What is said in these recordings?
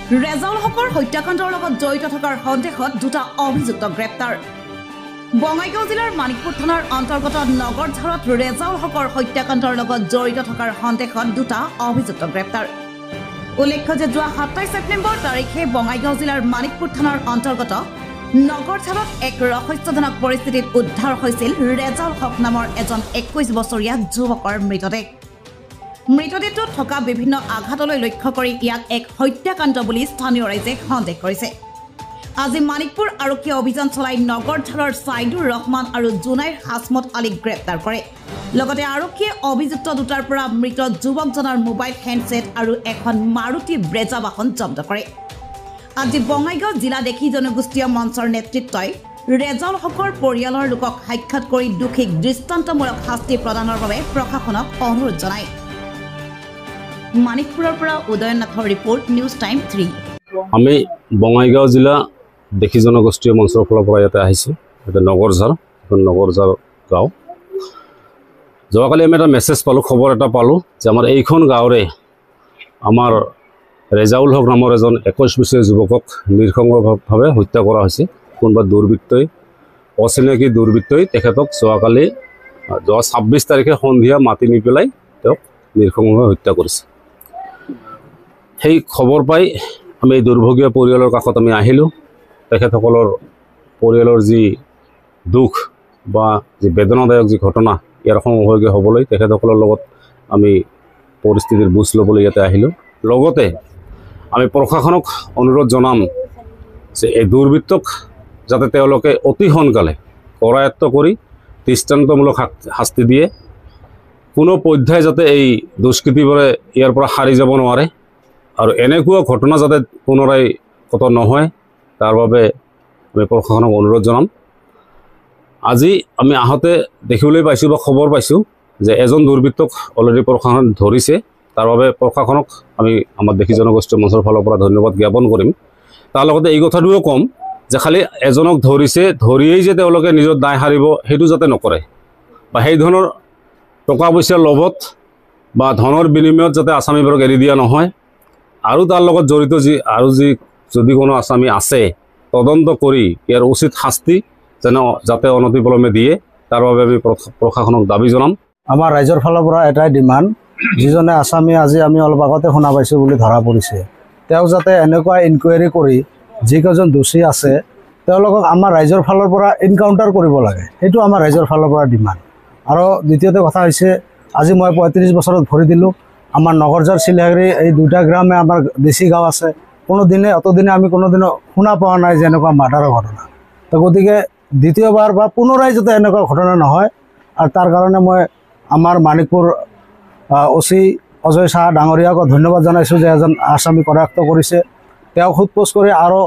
ৰেজাউল হকৰ হত্যাকাণ্ডৰ লগত জড়িত থকাৰ সন্দেহত দুটা অভিযুক্ত গ্ৰেপ্তাৰ। বঙাইগাঁও জিলাৰ মানিকপুৰ থানাৰ অন্তৰ্গত নগৰঝাৰত ৰেজাউল হকৰ হত্যাকাণ্ডৰ লগত জড়িত থকাৰ সন্দেহত দুটা অভিযুক্ত গ্ৰেপ্তাৰ। উল্লেখ্য যে যোৱা ২৭ ছেপ্টেম্বৰ তাৰিখে বঙাইগাঁও জিলাৰ মানিকপুৰ থানাৰ অন্তৰ্গত নগৰঝাৰত এক ৰহস্যজনক পৰিস্থিতিত উদ্ধাৰ হৈছিল ৰেজাউল হক নামৰ এজন ২১ বছৰীয়া যুৱকৰ মৃতদেহ। মৃতদেহটোত থকা বিভিন্ন আঘাতলৈ লক্ষ্য কৰি ইয়াক এক হত্যাকাণ্ড বুলি স্থানীয় ৰাইজে সন্দেহ কৰিছে। আজি মানিকপুৰ আৰক্ষীয়ে অভিযান চলাই নগৰঝাৰৰ ছাইদুৰ ৰহমান আৰু জুনাইৰ হাছমত আলীক গ্ৰেপ্তাৰ কৰে। লগতে আৰক্ষীয়ে অভিযুক্ত দুটাৰ পৰা মৃত যুৱকজনৰ মোবাইল হেণ্ডছেট আৰু এখন মাৰুতি ব্ৰেজা বাহন জব্দ কৰে। আজি বঙাইগাঁও জিলা দেশী জনগোষ্ঠীয় মঞ্চৰ নেতৃত্বই ৰেজাউল হকৰ পৰিয়ালৰ লোকক সাক্ষাৎ কৰি দোষীক দৃষ্টান্তমূলক শাস্তি প্ৰদানৰ বাবে প্ৰশাসনক অনুৰোধ জনায়। মানিকপুৰৰ পৰা উদয়ন নাথৰ ৰিপৰ্ট, নিউজ টাইম 3। আমি বঙাইগাঁও জিলা দেশী জনগোষ্ঠীয় মঞ্চৰ ফালৰ পৰা ইয়াতে আহিছোঁ। ইয়াতে নগৰঝাৰ গাঁও। যোৱাকালি আমি এটা মেছেজ পালোঁ, খবৰ এটা পালোঁ যে আমাৰ এইখন গাঁৱৰে আমাৰ ৰেজাউল হক নামৰ এজন ২১ বছৰীয়া যুৱকক নৃশংসভাৱে হত্যা কৰা হৈছে। কোনোবা দুৰ্বৃত্তই, অচিনাকি দুৰ্বৃত্তই তেখেতক যোৱা ২৬ তাৰিখে সন্ধিয়া মাতি নি পেলাই তেওঁক নৃশংসভাৱে হত্যা কৰিছে। সেই খবৰ পাই আমি এই দুৰ্ভগীয়া পৰিয়ালৰ কাষত আমি আহিলোঁ। তেখেতসকলৰ পৰিয়ালৰ যি দুখ বা যি বেদনাদায়ক যি ঘটনা, ইয়াৰ সমভাগী হ'বলৈ তেখেতসকলৰ লগত আমি পৰিস্থিতিৰ বুজ ল'বলৈ ইয়াতে আহিলোঁ। লগতে আমি প্ৰশাসনক অনুৰোধ জনাম যে এই দুৰ্বৃত্তক যাতে তেওঁলোকে অতি সোনকালে কৰায়ত্ব কৰি দৃষ্টান্তমূলক শাস্তি দিয়ে। কোনো পৰ্যায় যাতে এই দুষ্কৃতিবোৰে ইয়াৰ পৰা সাৰি যাব নোৱাৰে আৰু এনেকুৱা ঘটনা যাতে পুনৰাই কত নহয়, তাৰ বাবে আমি প্ৰশাসনক অনুৰোধ জনাম। আজি আমি আহোঁতে দেখিবলৈ পাইছোঁ বা খবৰ পাইছোঁ যে এজন দুৰ্বৃত্তক অলৰেডি প্ৰশাসন ধৰিছে। তাৰ বাবে প্ৰশাসনক আমি আমাৰ দেশী জনগোষ্ঠীয় মঞ্চৰ ফালৰ পৰা ধন্যবাদ জ্ঞাপন কৰিম। তাৰ লগতে এই কথাটোও ক'ম যে খালি এজনক ধৰিছে, ধৰিয়েই যে তেওঁলোকে নিজৰ দায় সাৰিব সেইটো যাতে নকৰে, বা সেই ধৰণৰ টকা পইচাৰ লোভত বা ধনৰ বিনিময়ত যাতে আসামীবোৰক এৰি দিয়া নহয়। আৰু তাৰ লগত জড়িত যদি কোনো আসামী আছে, তদন্ত কৰি ইয়াৰ উচিত শাস্তি যাতে অনতিপলমে দিয়ে, তাৰ বাবে আমি প্ৰশাসনক দাবী জনাম। আমাৰ ৰাইজৰ ফালৰ পৰা এটাই ডিমাণ্ড, যিজনে আসামী আজি আমি অলপ আগতে শুনা পাইছোঁ বুলি ধৰা পৰিছে, তেওঁ যাতে এনেকুৱা ইনকুৱাৰী কৰি যিকেইজন দোষী আছে তেওঁলোকক আমাৰ ৰাইজৰ ফালৰ পৰা এনকাউণ্টাৰ কৰিব লাগে। সেইটো আমাৰ ৰাইজৰ ফালৰ পৰা ডিমাণ্ড। আৰু দ্বিতীয়তে কথা হৈছে, আজি মই ৩৫ বছৰত ভৰি দিলোঁ। আমাৰ নগৰঝাৰ, চিলিহাগিৰি এই দুটা গ্ৰামে আমাৰ দেশী গাঁও আছে। অতদিনে আমি কোনোদিনো শুনা পোৱা নাই যে এনেকুৱা মাৰ্ডাৰৰ ঘটনা। তো গতিকে দ্বিতীয়বাৰ বা পুনৰাই যাতে এনেকুৱা ঘটনা নহয়, আৰু তাৰ কাৰণে মই আমাৰ মানিকপুৰ OC অজয় চাহ ডাঙৰীয়াক ধন্যবাদ জনাইছোঁ যে এজন আসামী কৰায়ত্ব কৰিছে। তেওঁ সোধপোছ কৰি আৰু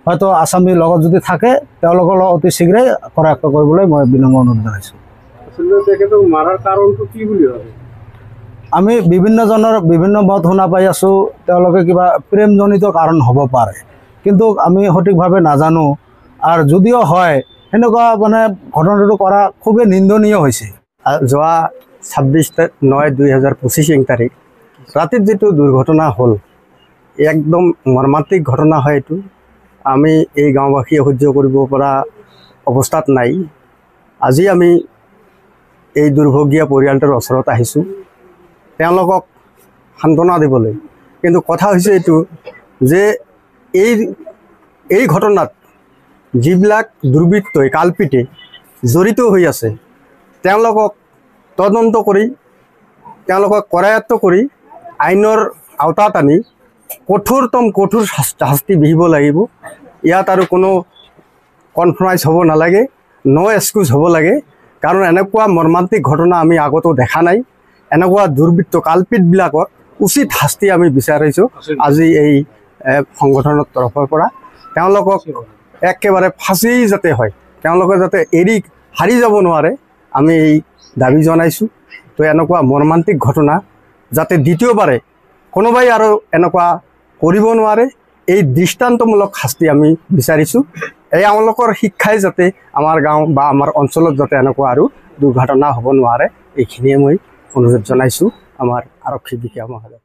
হয়তো আসামীৰ লগত যদি থাকে তেওঁলোকৰ লগত অতি শীঘ্ৰেই কৰায়ত্ব কৰিবলৈ মই বিনম্ৰ অনুৰোধ জনাইছোঁ। আমি বিভিন্নজনৰ বিভিন্ন মত শুনা পাই আছোঁ, তেওঁলোকে কিবা প্ৰেমজনিত কাৰণ হ'ব পাৰে, কিন্তু আমি সঠিকভাৱে নাজানো। আৰু যদিও হয়, সেনেকুৱা ঘটনাটো কৰা খুবেই নিন্দনীয় হৈছে। যোৱা 26/9/2025 তাৰিখ ৰাতিত যিটো দুৰ্ঘটনা হ'ল, একদম মৰ্মান্তিক ঘটনা হয়। এইটো আমি এই গাঁওবাসীয়ে সহ্য কৰিব পৰা অৱস্থাত নাই। আজি আমি এই দুৰ্ভগীয়া পৰিয়ালটোৰ ওচৰত আহিছোঁ তেওঁলোকক সান্তনা দিবলৈ। কিন্তু কথা হৈছে এইটো যে এই ঘটনাত যিবিলাক দুৰ্বৃত্তই কালপিতে জড়িত হৈ আছে তেওঁলোকক তদন্ত কৰি তেওঁলোকক কৰায়ত্ব কৰি আইনৰ আওতাত আনি কঠোৰ শাস্তি বিহিব লাগিব। ইয়াত আৰু কোনো কনফাৰ্মাইজ হ'ব নালাগে, নো এক্সকিউজ হ'ব লাগে। কাৰণ এনেকুৱা মৰ্মান্তিক ঘটনা আমি আগতেও দেখা নাই। এনেকুৱা দুৰ্বৃত্ত কালপিতবিলাকৰ উচিত শাস্তি আমি বিচাৰিছোঁ আজি এই সংগঠনৰ তৰফৰ পৰা। তেওঁলোকক একেবাৰে ফাঁচি যাতে হয়, তেওঁলোকে যাতে এৰি হাৰি যাব নোৱাৰে, আমি এই দাবী জনাইছোঁ। তো এনেকুৱা মৰ্মান্তিক ঘটনা যাতে দ্বিতীয়বাৰে কোনোবাই আৰু এনেকুৱা কৰিব নোৱাৰে, এই দৃষ্টান্তমূলক শাস্তি আমি বিচাৰিছোঁ। এওঁলোকৰ শিক্ষাই যাতে আমাৰ গাঁও বা আমাৰ অঞ্চলত যাতে এনেকুৱা আৰু দুৰ্ঘটনা হ'ব নোৱাৰে, এইখিনিয়ে মই অনুৰোধ জনাইছোঁ আমাৰ আৰক্ষী বিষয়া মহোদয়।